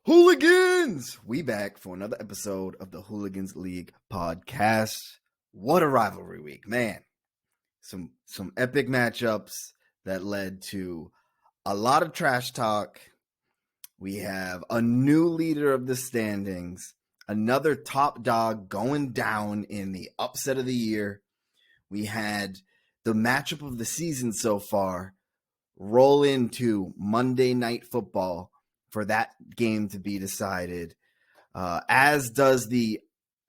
Hooligans! We back for another episode of the Hooligans League podcast. What a rivalry week, man. Some epic matchups that led to a lot of trash talk. We have a new leader of the standings, another top dog going down in the upset of the year. We had the matchup of the season so far roll into Monday Night Football for that game to be decided, as does the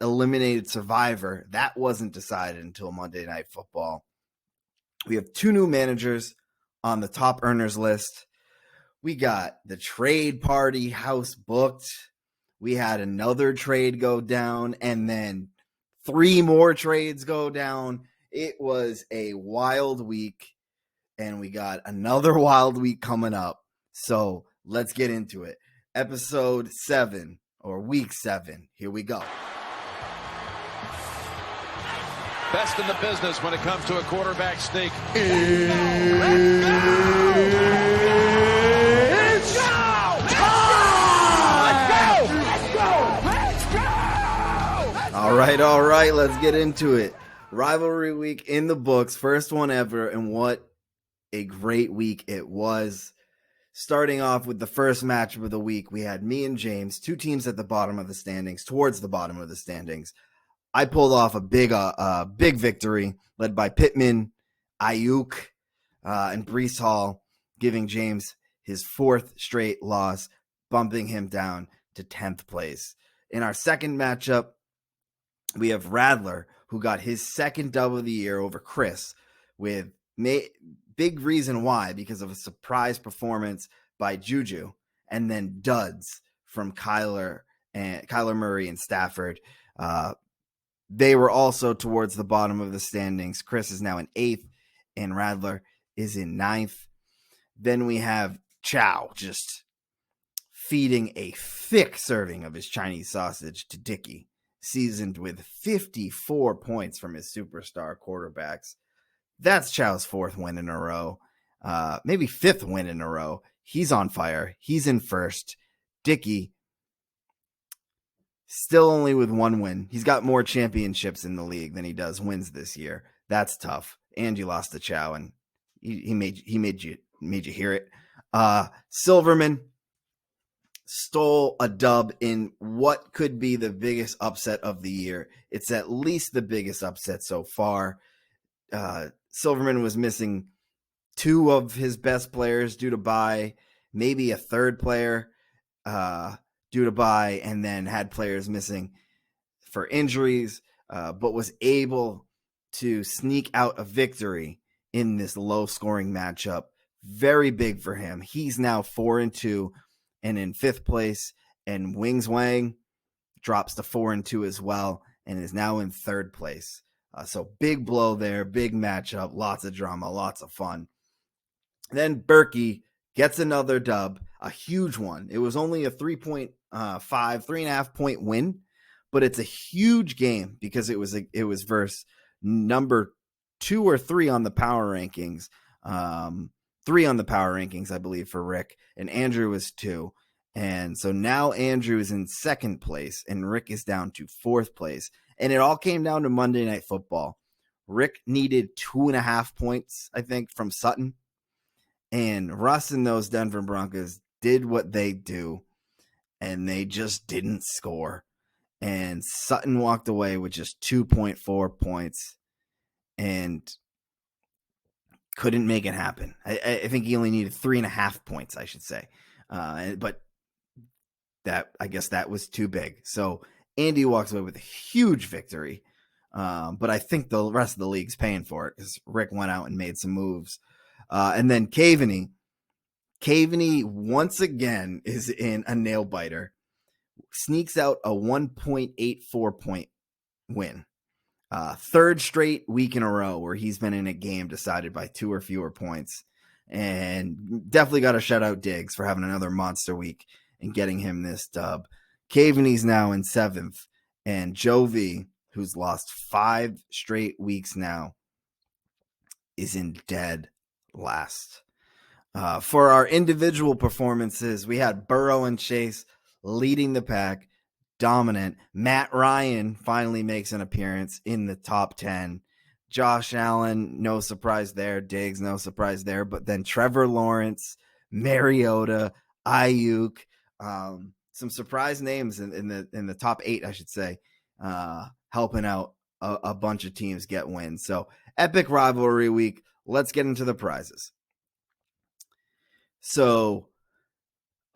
eliminated survivor. That wasn't decided until Monday Night Football. We have two new managers on the top earners list. We got the trade party house booked. We had another trade go down, and then three more trades go down. It was a wild week, and we got another wild week coming up. So let's get into it. Episode 7, or week 7. Here we go. Best in the business when it comes to a quarterback sneak. All right, let's get into it. Rivalry week in the books, first one ever, and what a great week it was. Starting off with the first matchup of the week, we had me and James, two teams at the bottom of the standings, towards the bottom of the standings. I pulled off a big victory led by Pittman, Ayuk, and Breece Hall, giving James his fourth straight loss, bumping him down to 10th place. In our second matchup, we have Radler, who got his second dub of the year over Chris, with big reason why, because of a surprise performance by Juju, and then duds from Kyler Murray and Stafford. They were also towards the bottom of the standings. Chris is now in 8th, and Radler is in 9th. Then we have Chow just feeding a thick serving of his Chinese sausage to Dickey, seasoned with 54 points from his superstar quarterbacks. That's Chow's 4th win in a row, maybe 5th win in a row. He's on fire. He's in first. Dickey, still only with 1 win. He's got more championships in the league than he does wins this year. That's tough. And you lost to Chow, and he made you hear it. Silverman stole a dub in what could be the biggest upset of the year. It's at least the biggest upset so far. Silverman was missing 2 of his best players due to bye, maybe a third player due to bye, and then had players missing for injuries, but was able to sneak out a victory in this low-scoring matchup. Very big for him. He's now 4-2 and in 5th place, and Wings Wang drops to 4-2 as well and is now in 3rd place. So big blow there, big matchup, lots of drama, lots of fun. Then Berkey gets another dub, a huge one. It was only a 3.5 point win, but it's a huge game because it was versus number 2 or 3 on the power rankings. 3 on the power rankings, I believe, for Rick, and Andrew was 2. And so now Andrew is in 2nd place and Rick is down to 4th place. And it all came down to Monday Night Football. Rick needed 2.5 points, I think, from Sutton. And Russ and those Denver Broncos did what they do, and they just didn't score. And Sutton walked away with just 2.4 points and couldn't make it happen. I think he only needed 3.5 points, I should say. But I guess that was too big. So Andy walks away with a huge victory. But I think the rest of the league's paying for it because Rick went out and made some moves. And then Caveney once again is in a nail biter, sneaks out a 1.84 point win. 3rd straight week in a row where he's been in a game decided by 2 or fewer points. And definitely got to shout out Diggs for having another monster week and getting him this dub. Caveney's now in 7th, and Jovi, who's lost 5 straight weeks now, is in dead last. For our individual performances, we had Burrow and Chase leading the pack, dominant. Matt Ryan finally makes an appearance in the top 10. Josh Allen, no surprise there. Diggs, no surprise there. But then Trevor Lawrence, Mariota, Ayuk, some surprise names in the top 8, I should say, helping out a bunch of teams get wins. So epic rivalry week. Let's get into the prizes. So,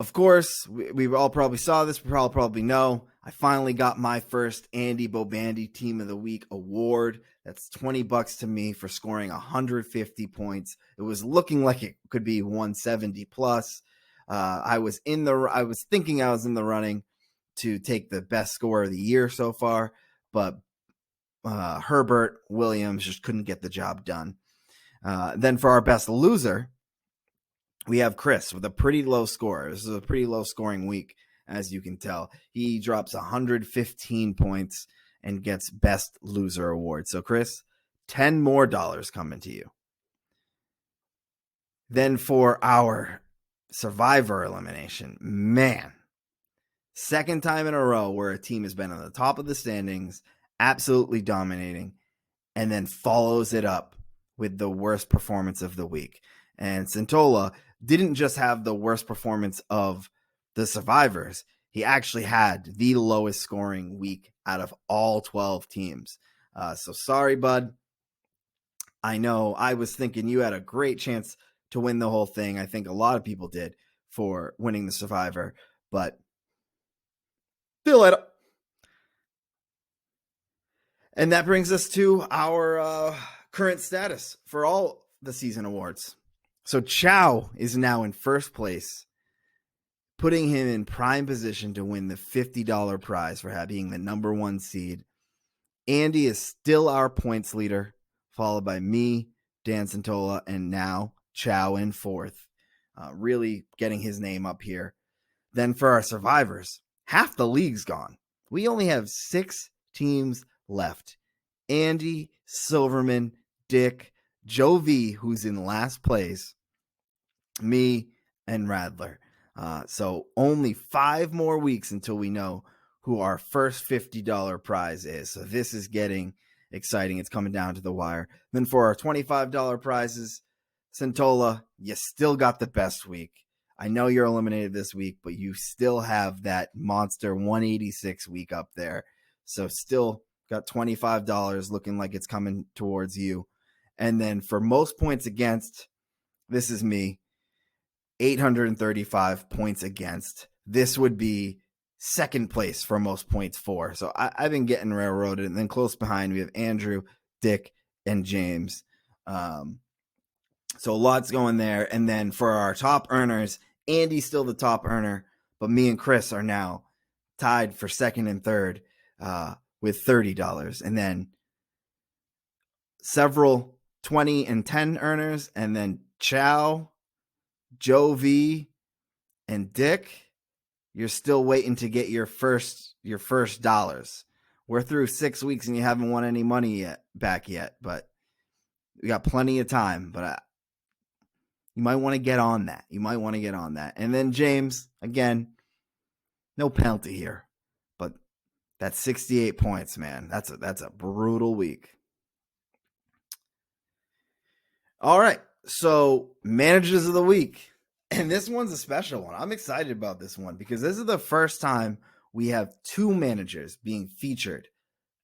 of course, we all probably saw this. We probably know. I finally got my first Andy Bobandy Team of the Week award. That's $20 to me for scoring 150 points. It was looking like it could be 170 plus. I was thinking I was in the running to take the best score of the year so far, but Herbert Williams just couldn't get the job done. Then for our best loser, we have Chris with a pretty low score. This is a pretty low scoring week, as you can tell. He drops 115 points and gets best loser award. So Chris, $10 more coming to you. Then for our survivor elimination, man, second time in a row where a team has been on the top of the standings, absolutely dominating, and then follows it up with the worst performance of the week. And Santola didn't just have the worst performance of the survivors. He actually had the lowest scoring week out of all 12 teams. So sorry, bud. I know I was thinking you had a great chance to win the whole thing. I think a lot of people did for winning the survivor, but still at. And that brings us to our current status for all the season awards. So Chow is now in first place, putting him in prime position to win the $50 prize for being the number 1 seed. Andy is still our points leader, followed by me, Dan Santola, and now Chow in fourth, really getting his name up here. Then for our survivors, half the league's gone. We only have 6 teams left. Andy, Silverman, Dick, Joe V, who's in last place, me, and Radler. So only 5 more weeks until we know who our first $50 prize is. So this is getting exciting. It's coming down to the wire. Then for our $25 prizes, Santola, you still got the best week. I know you're eliminated this week, but you still have that monster 186 week up there. So still got $25 looking like it's coming towards you. And then for most points against, this is me, 835 points against. This would be second place for most points for. So I've been getting railroaded. And then close behind, we have Andrew, Dick, and James. So lots going there. And then for our top earners, Andy's still the top earner, but me and Chris are now tied for second and third with $30. And then several 20 and 10 earners, and then Chow, Joe V, and Dick, you're still waiting to get your first dollars. We're through 6 weeks and you haven't won any money back yet, but we got plenty of time. But you might want to get on that. And then James, again, no penalty here, but that's 68 points, man. That's a brutal week. All right, so managers of the week. And this one's a special one. I'm excited about this one because this is the first time we have 2 managers being featured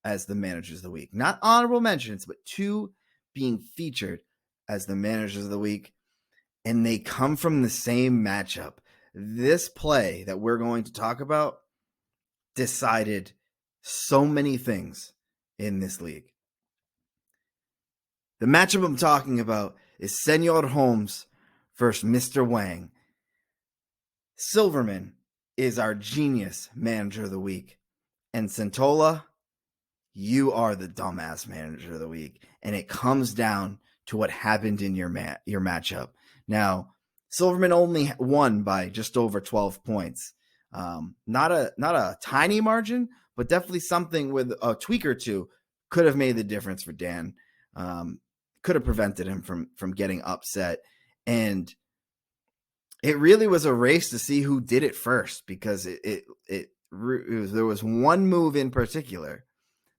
as the managers of the week. Not honorable mentions, but 2 being featured as the managers of the week. And they come from the same matchup. This play that we're going to talk about decided so many things in this league. The matchup I'm talking about is Senor Holmes versus Mr. Wang. Silverman is our genius manager of the week. And Santola, you are the dumbass manager of the week. And it comes down to what happened in your matchup. Now, Silverman only won by just over 12 points. Not a tiny margin, but definitely something with a tweak or two could have made the difference for Dan. Could have prevented him from getting upset. And it really was a race to see who did it first, because there was one move in particular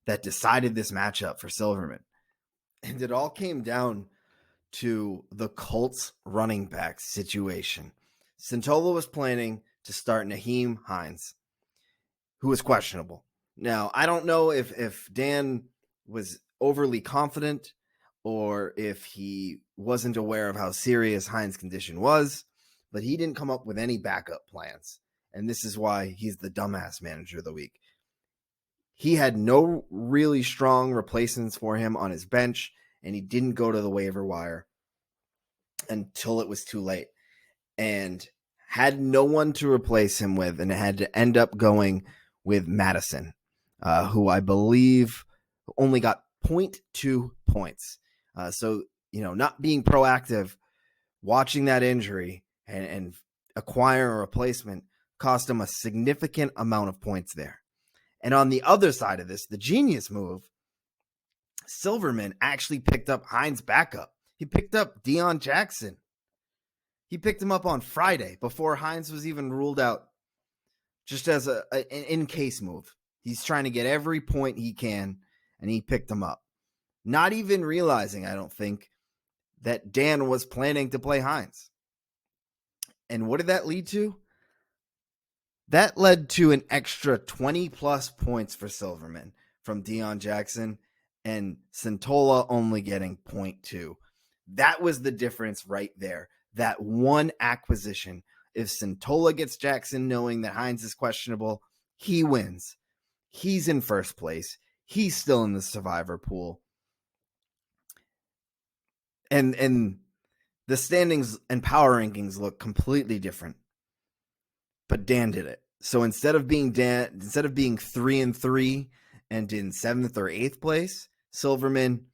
that decided this matchup for Silverman. And it all came down to the Colts running back situation. Santola was planning to start Naheem Hines, who was questionable. Now, I don't know if Dan was overly confident or if he wasn't aware of how serious Hines' condition was, but he didn't come up with any backup plans. And this is why he's the dumbass manager of the week. He had no really strong replacements for him on his bench, and he didn't go to the waiver wire until it was too late, and had no one to replace him with, and had to end up going with Madison, who I believe only got 0.2 points. So, not being proactive, watching that injury and acquiring a replacement cost him a significant amount of points there. And on the other side of this, the genius move, Silverman actually picked up Hines' backup. He picked up Deion Jackson. He picked him up on Friday before Hines was even ruled out, just as an in-case move. He's trying to get every point he can, and he picked him up. Not even realizing, I don't think, that Dan was planning to play Hines. And what did that lead to? That led to an extra 20-plus points for Silverman from Deion Jackson, and Santola only getting 0.2. That was the difference right there. That one acquisition. If Santola gets Jackson knowing that Hines is questionable, he wins. He's in first place. He's still in the survivor pool. And the standings and power rankings look completely different. But Dan did it. So instead of being 3-3 and in 7th or 8th place, Silverman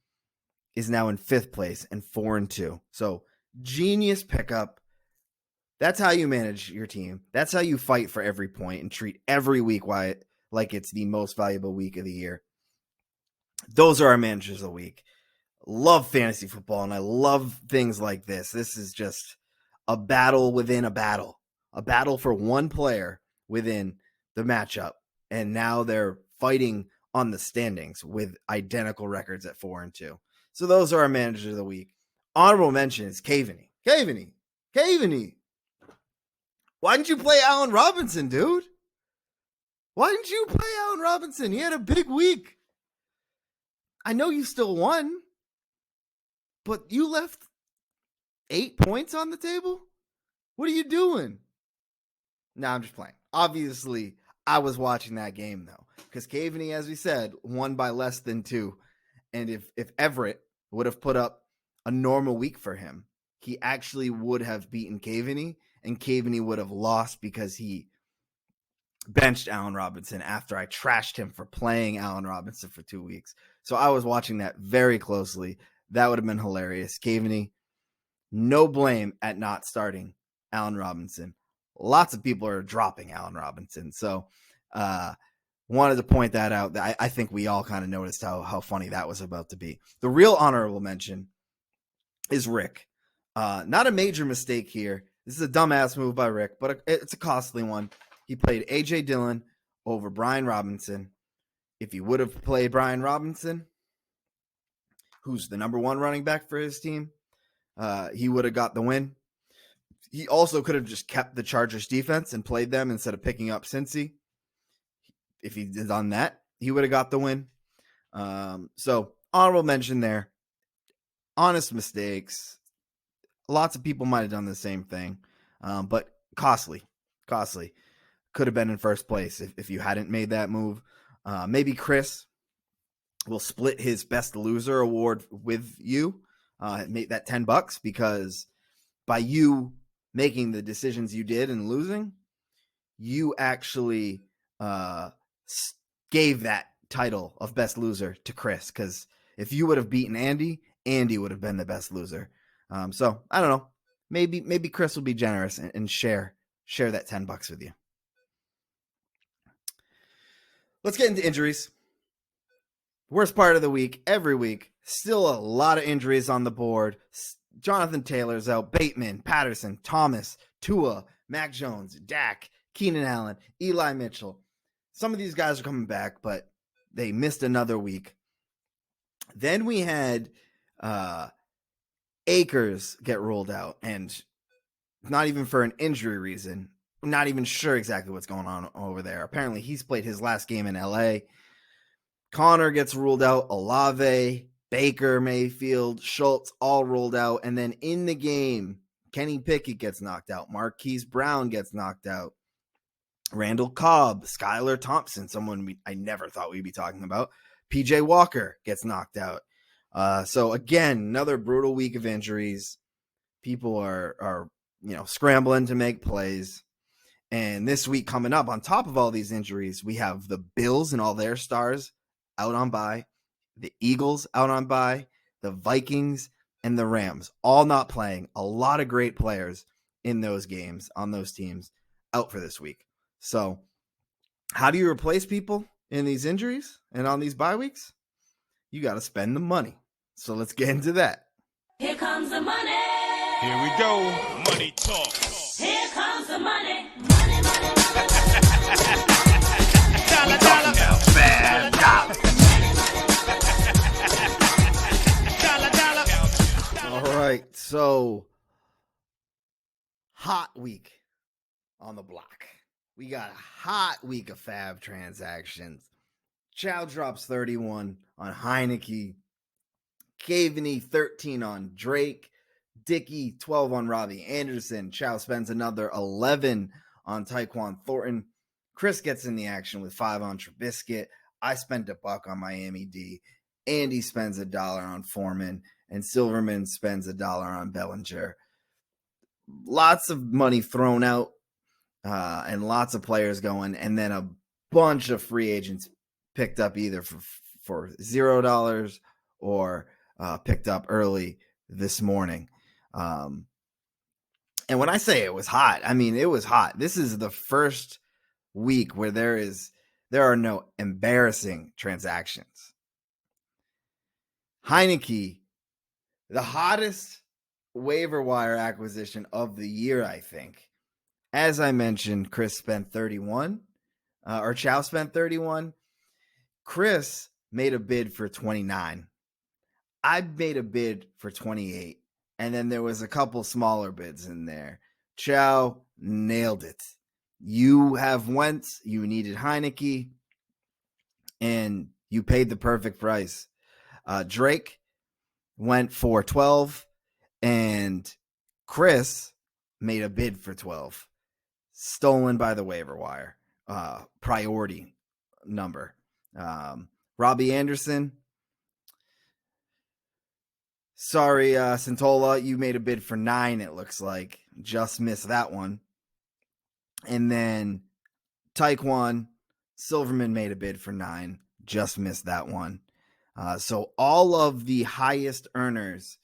is now in 5th place and 4-2. So genius pickup. That's how you manage your team. That's how you fight for every point and treat every week like it's the most valuable week of the year. Those are our managers of the week. Love fantasy football, and I love things like this. This is just a battle within a battle for one player within the matchup. And now they're fighting on the standings with identical records at 4-2. So those are our managers of the week. Honorable mention is Caveney. Why didn't you play Allen Robinson, dude? Why didn't you play Allen Robinson? He had a big week. I know you still won, but you left 8 points on the table? What are you doing? No, I'm just playing. Obviously, I was watching that game, though, because Caveney, as we said, won by less than 2. And if Everett would have put up a normal week for him, he actually would have beaten Caveney, and Caveney would have lost because he benched Allen Robinson after I trashed him for playing Allen Robinson for 2 weeks. So I was watching that very closely. That would have been hilarious. Caveney, no blame at not starting Allen Robinson. Lots of people are dropping Allen Robinson. So wanted to point that out. I think we all kind of noticed how funny that was about to be. The real honorable mention is Rick. Not a major mistake here. This is a dumbass move by Rick, but it's a costly one. He played A.J. Dillon over Brian Robinson. If he would have played Brian Robinson, who's the number 1 running back for his team, he would have got the win. He also could have just kept the Chargers defense and played them instead of picking up Cincy. If he had done that, he would have got the win. So honorable mention there. Honest mistakes. Lots of people might have done the same thing, but costly. Could have been in first place if you hadn't made that move. Maybe Chris will split his best loser award with you. Make that $10 because by you making the decisions you did and losing, you actually gave that title of best loser to Chris. Because if you would have beaten Andy would have been the best loser. So I don't know. Maybe Chris will be generous and share that $10 with you. Let's get into injuries. Worst part of the week, every week. Still a lot of injuries on the board. Jonathan Taylor's out. Bateman, Patterson, Thomas, Tua, Mac Jones, Dak, Keenan Allen, Eli Mitchell. Some of these guys are coming back, but they missed another week. Then we had Akers get ruled out, and not even for an injury reason. I'm not even sure exactly what's going on over there. Apparently, he's played his last game in LA. Connor gets ruled out. Olave, Baker, Mayfield, Schultz all ruled out. And then in the game, Kenny Pickett gets knocked out. Marquise Brown gets knocked out. Randall Cobb, Skylar Thompson, someone I never thought we'd be talking about. PJ Walker gets knocked out. So again, another brutal week of injuries. People are scrambling to make plays. And this week coming up, on top of all these injuries, we have the Bills and all their stars out on bye, the Eagles out on bye, the Vikings and the Rams all not playing. A lot of great players in those games on those teams out for this week. So how do you replace people in these injuries and on these bye weeks? You got to spend the money. So let's get into that. Here comes the money. Here we go. Money talk. Here comes the money. Money, money, money. Dollar, dollar. Bad dollar. Dollar, dollar. All right. So hot week on the block. We got a hot week of fab transactions. Chow drops 31 on Heineke. Caveney 13 on Drake. Dickey 12 on Robbie Anderson. Chow spends another 11 on Tyquan Thornton. Chris gets in the action with 5 on Trubisky. I spent $1 on Miami D. Andy spends $1 on Foreman. And Silverman spends $1 on Bellinger. Lots of money thrown out. And lots of players going, and then a bunch of free agents picked up either for $0 or picked up early this morning. And when I say it was hot, I mean it was hot. This is the first week where there are no embarrassing transactions. Heineke, the hottest waiver wire acquisition of the year, I think. As I mentioned, Chris spent 31, or Chow spent 31. Chris made a bid for 29. I made a bid for 28. And then there was a couple smaller bids in there. Chow nailed it. You have Wentz, you needed Heineke, and you paid the perfect price. Drake went for 12, and Chris made a bid for 12. Stolen by the waiver wire. Priority number. Robbie Anderson. Sorry, Santola, you made a bid for 9, it looks like. Just missed that one. And then Tyquan Silverman made a bid for 9. Just missed that one. So all of the highest earners,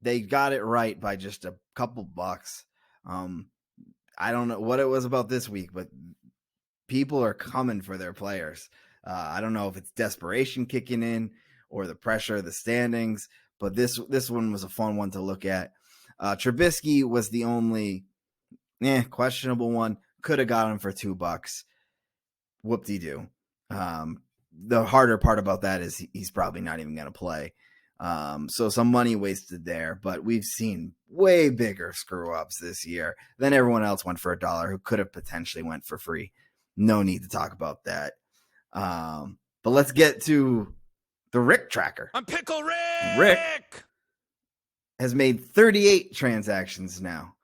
they got it right by just a couple bucks. I don't know what it was about this week, but people are coming for their players. I don't know if it's desperation kicking in or the pressure of the standings, but this one was a fun one to look at. Trubisky was the only questionable one. Could have got him for $2. Whoop-de-doo. The harder part about that is he's probably not even going to play. So some money wasted there, but we've seen way bigger screw ups this year than everyone else went for $1 who could have potentially went for free. No need to talk about that. But let's get to the Rick tracker. I'm Pickle Rick. Rick has made 38 transactions now.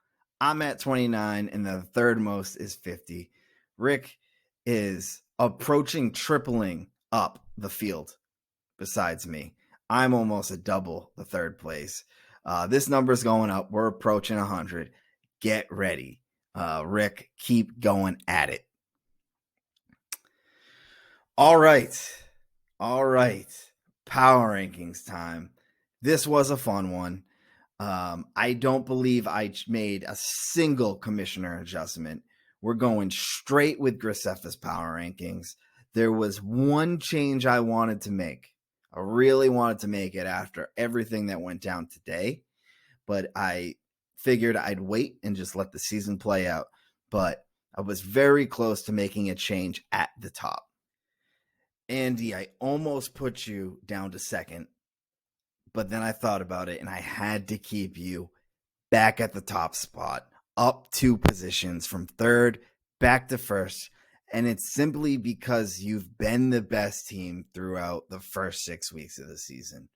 I'm at 29, and the third most is 50. Rick is approaching tripling up the field besides me. I'm almost a double the third place. This number's going up. We're approaching 100. Get ready. Rick, keep going at it. All right. Power rankings time. This was a fun one. I don't believe I made a single commissioner adjustment. We're going straight with Grisefa's power rankings. There was one change I wanted to make. I really wanted to make it after everything that went down today, but I figured I'd wait and just let the season play out. But I was very close to making a change at the top. Andy, I almost put you down to second, but then I thought about it and I had to keep you back at the top spot, up 2 positions from third back to first. And it's simply because you've been the best team throughout the first 6 weeks of the season.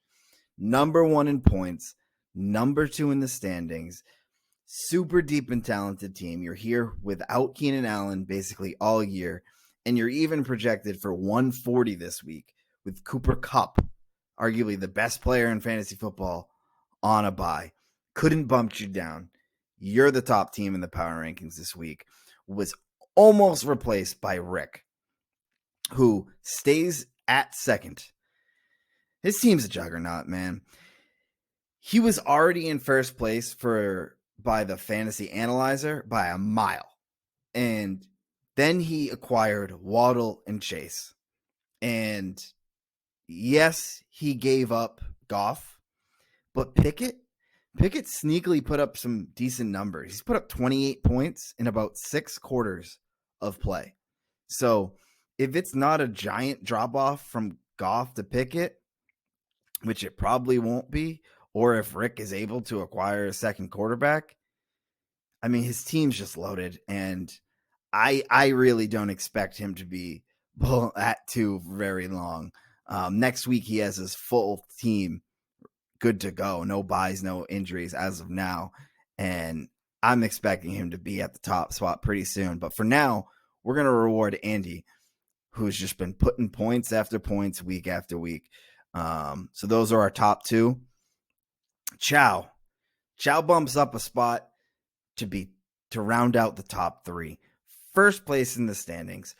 Number 1 in points, number 2 in the standings, super deep and talented team. You're here without Keenan Allen basically all year, and you're even projected for 140 this week with Cooper Kupp, arguably the best player in fantasy football, on a bye. Couldn't bump you down. You're the top team in the power rankings this week. Was almost replaced by Rick, who stays at second. His team's a juggernaut, man. He was already in first place by the fantasy analyzer by a mile. And then he acquired Waddle and Chase. And yes, he gave up Goff, but Pickett sneakily put up some decent numbers. He's put up 28 points in about 6 quarters of play. So if it's not a giant drop off from Goff to Pickett, which it probably won't be, or if Rick is able to acquire a second quarterback, I mean, his team's just loaded, and I really don't expect him to be at 2 very long. Next week, he has his full team good to go. No buys, no injuries as of now. And I'm expecting him to be at the top spot pretty soon. But for now, we're going to reward Andy, who's just been putting points after points week after week. So those are our top 2. Chow bumps up a spot to round out the top 3. First place in the standings,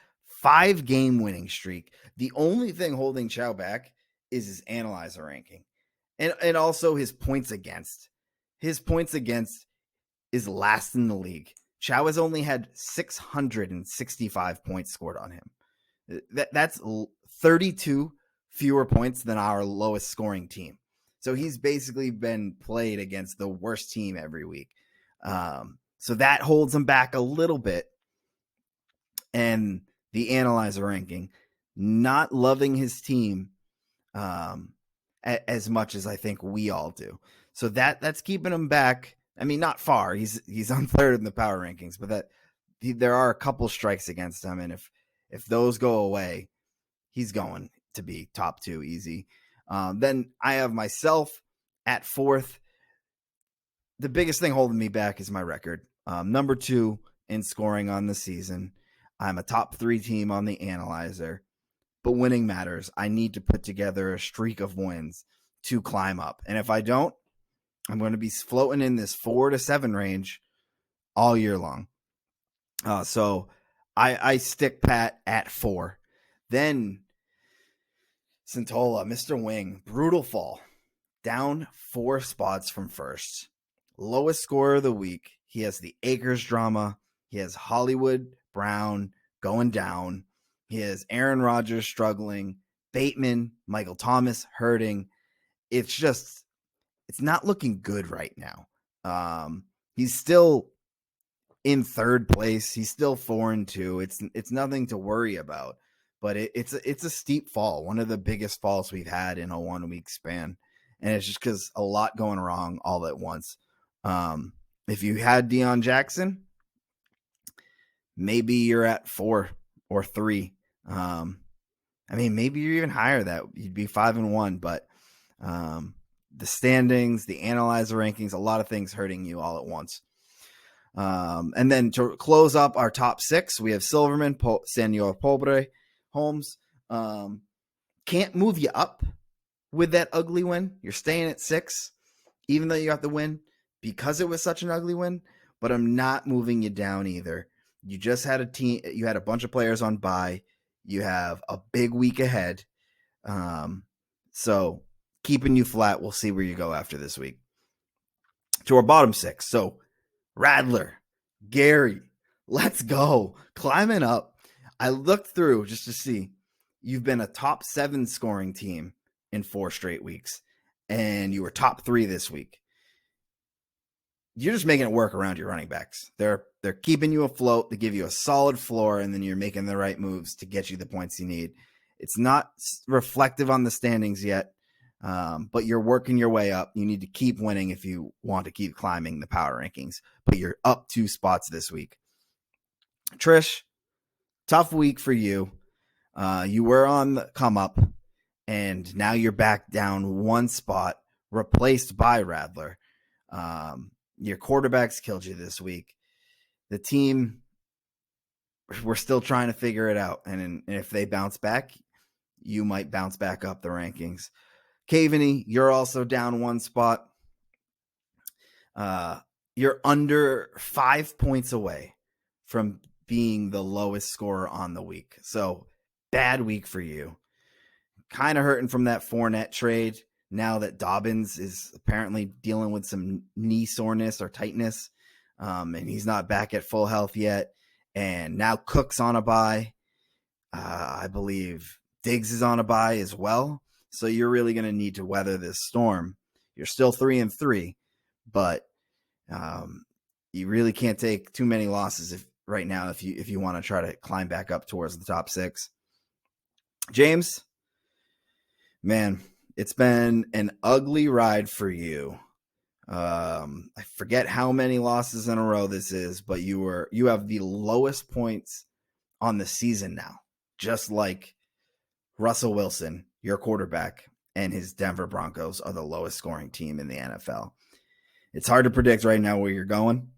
5-game winning streak. The only thing holding Chow back is his analyzer ranking. And also his points against. His points against is last in the league. Chow has only had 665 points scored on him. That's 32 fewer points than our lowest scoring team. So he's basically been played against the worst team every week. So that holds him back a little bit. And the analyzer ranking, not loving his team as much as I think we all do. So that's keeping him back. I mean, not far. He's on third in the power rankings, but there are a couple strikes against him, and if those go away, he's going to be top 2 easy. Then I have myself at 4th. The biggest thing holding me back is my record. Number 2 in scoring on the season. I'm a top 3 team on the analyzer. But winning matters. I need to put together a streak of wins to climb up. And if I don't, I'm going to be floating in this 4 to 7 range all year long. So I stick pat at 4. Then Santola, Mr. Wing, brutal fall. Down 4 spots from first. Lowest scorer of the week. He has the Akers drama. He has Hollywood Brown going down. He has Aaron Rodgers struggling, Bateman, Michael Thomas hurting. It's not looking good right now. He's still in third place. He's still 4-2. It's nothing to worry about, but it's a steep fall. One of the biggest falls we've had in a 1 week span. And it's just because a lot going wrong all at once. If you had Deion Jackson, maybe you're at 4 or 3. I mean, maybe you're even higher that you'd be 5-1, but the standings, the analyzer rankings, a lot of things hurting you all at once. And then to close up our top 6, we have Silverman, Senor Pobre, Holmes. Can't move you up with that ugly win. You're staying at 6, even though you got the win because it was such an ugly win, but I'm not moving you down either. You just had a team. You had a bunch of players on bye. You have a big week ahead. So keeping you flat. We'll see where you go after this week. To our bottom 6. So Radler, Gary, let's go. Climbing up. I looked through just to see. You've been a top 7 scoring team in 4 straight weeks, and you were top 3 this week. you're just making it work around your running backs. They're keeping you afloat to give you a solid floor, and then you're making the right moves to get you the points you need. It's not reflective on the standings yet, but you're working your way up. You need to keep winning if you want to keep climbing the power rankings, but you're up 2 spots this week. Trish, tough week for you. You were on the come up, and now you're back down 1 spot, replaced by Radler. Your quarterbacks killed you this week. The team, we're still trying to figure it out. And if they bounce back, you might bounce back up the rankings. Caveney, you're also down 1 spot. You're under 5 points away from being the lowest scorer on the week. So bad week for you. Kind of hurting from that Fournette trade now that Dobbins is apparently dealing with some knee soreness or tightness, and he's not back at full health yet. And now Cook's on a bye. I believe Diggs is on a bye as well. So you're really going to need to weather this storm. You're still 3-3, but you really can't take too many losses right now if you want to try to climb back up towards the top 6. James, man, it's been an ugly ride for you. I forget how many losses in a row this is, but you have the lowest points on the season now, just like Russell Wilson, your quarterback, and his Denver Broncos are the lowest scoring team in the NFL. It's hard to predict right now where you're going.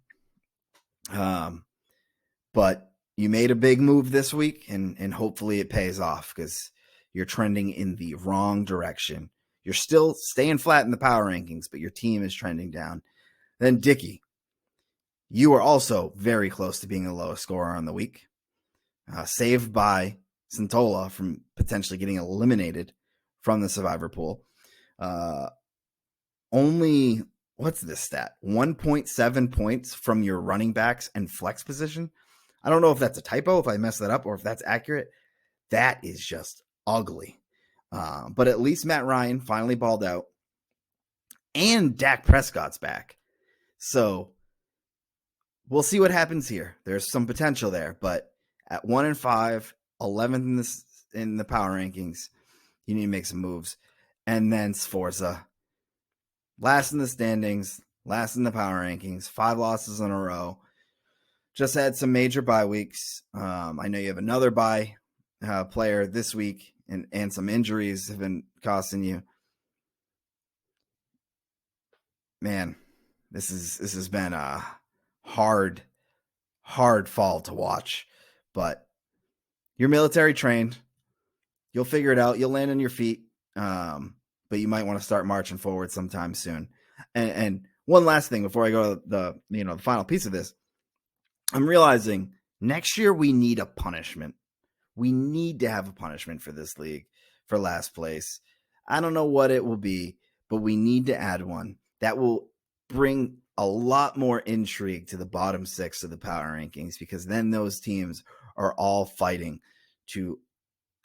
But you made a big move this week, and hopefully it pays off because you're trending in the wrong direction. You're still staying flat in the power rankings, but your team is trending down. Then Dickey, you are also very close to being the lowest scorer on the week. Saved by Santola from potentially getting eliminated from the survivor pool. Only, what's this stat? 1.7 points from your running backs and flex position. I don't know if that's a typo, if I messed that up, or if that's accurate. That is just ugly. But at least Matt Ryan finally balled out. And Dak Prescott's back. So we'll see what happens here. There's some potential there. But at 1-5, 11th in the power rankings, you need to make some moves. And then Sforza, last in the standings, last in the power rankings, 5 losses in a row. Just had some major bye weeks. I know you have another bye player this week, and some injuries have been costing you. Man, this has been a hard fall to watch. But you're military trained. You'll figure it out. You'll land on your feet. But you might want to start marching forward sometime soon. And one last thing before I go to the final piece of this. I'm realizing next year we need a punishment. We need to have a punishment for this league for last place. I don't know what it will be, but we need to add one that will bring a lot more intrigue to the bottom 6 of the power rankings, because then those teams are all fighting to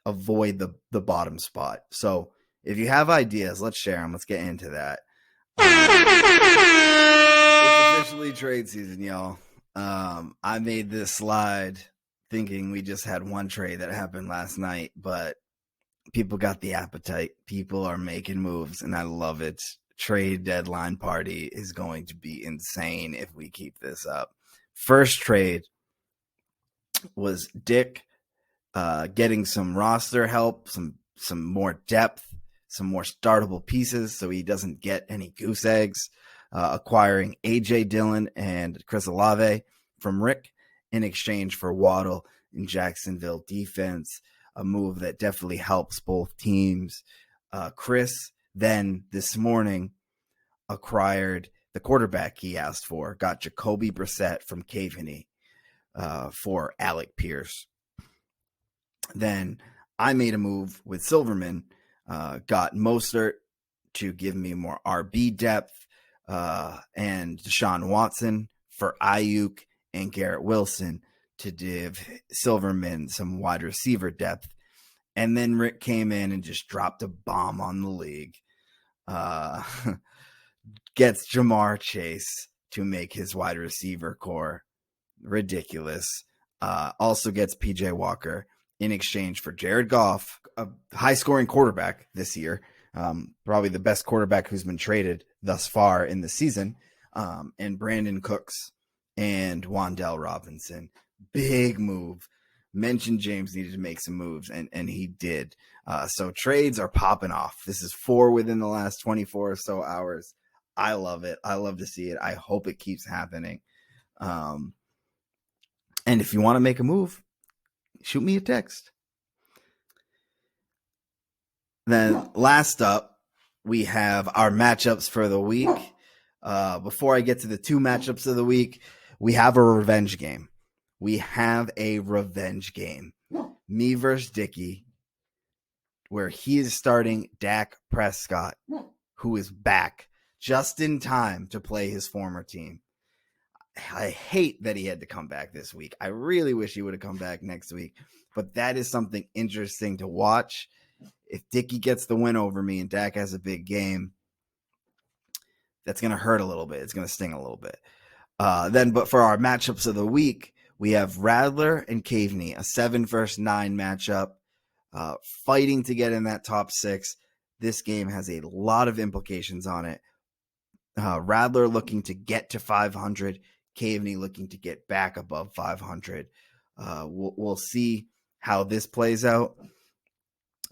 avoid the bottom spot. So if you have ideas, let's share them. Let's get into that. It's officially trade season, y'all. I made this slide thinking we just had one trade that happened last night, but people got the appetite. People are making moves, and I love it. Trade deadline party is going to be insane if we keep this up. First trade was Dick getting some roster help, some more depth, some more startable pieces so he doesn't get any goose eggs. Acquiring A.J. Dillon and Chris Olave from Rick in exchange for Waddle in Jacksonville defense, a move that definitely helps both teams. Chris then this morning acquired the quarterback he asked for, got Jacoby Brissett from Caveney for Alec Pierce. Then I made a move with Silverman, got Mostert to give me more RB depth, and Deshaun Watson for Ayuk and Garrett Wilson to give Silverman some wide receiver depth. And then Rick came in and just dropped a bomb on the league. Gets Jamar Chase to make his wide receiver core ridiculous. Also gets PJ Walker in exchange for Jared Goff, a high-scoring quarterback this year, probably the best quarterback who's been traded thus far in the season, and Brandon Cooks and Wan'Dale Robinson. Big move. Mentioned James needed to make some moves, and he did. So trades are popping off. This is 4 within the last 24 or so hours. I love it. I love to see it. I hope it keeps happening. And if you want to make a move, shoot me a text. Then last up, we have our matchups for the week. Before I get to the 2 matchups of the week, we have a revenge game. Me versus Dickey, where he is starting Dak Prescott, who is back just in time to play his former team. I hate that he had to come back this week. I really wish he would have come back next week, but that is something interesting to watch. If Dickey gets the win over me and Dak has a big game, that's going to hurt a little bit. It's going to sting a little bit. But for our matchups of the week, we have Radler and Caveney, a 7 versus 9 matchup, fighting to get in that top 6. This game has a lot of implications on it. Radler looking to get to 500, Caveney looking to get back above 500. We'll see how this plays out.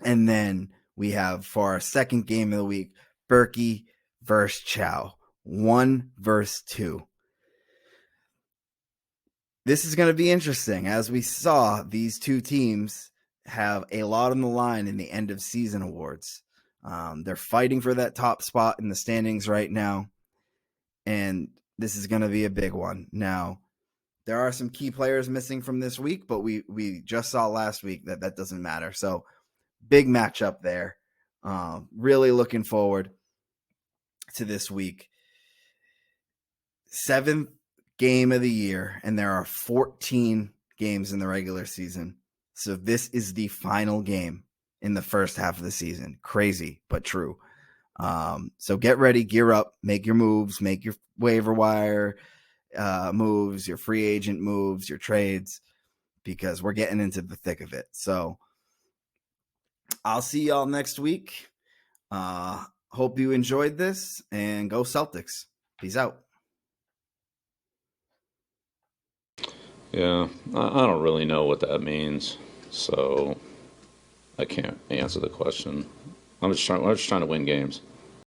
And then we have, for our second game of the week, Berkey versus Chow, 1 versus 2. This is going to be interesting. As we saw, these two teams have a lot on the line in the end of season awards. They're fighting for that top spot in the standings right now, and this is going to be a big one. Now, there are some key players missing from this week, but we just saw last week that doesn't matter. So, big matchup there. Really looking forward to this week. 7th game of the year, and there are 14 games in the regular season. So this is the final game in the first half of the season. Crazy, but true. So get ready, gear up, make your moves, make your waiver wire moves, your free agent moves, your trades, because we're getting into the thick of it. So I'll see y'all next week. Hope you enjoyed this, and go Celtics. Peace out. Yeah, I don't really know what that means, so I can't answer the question. I'm just trying to win games.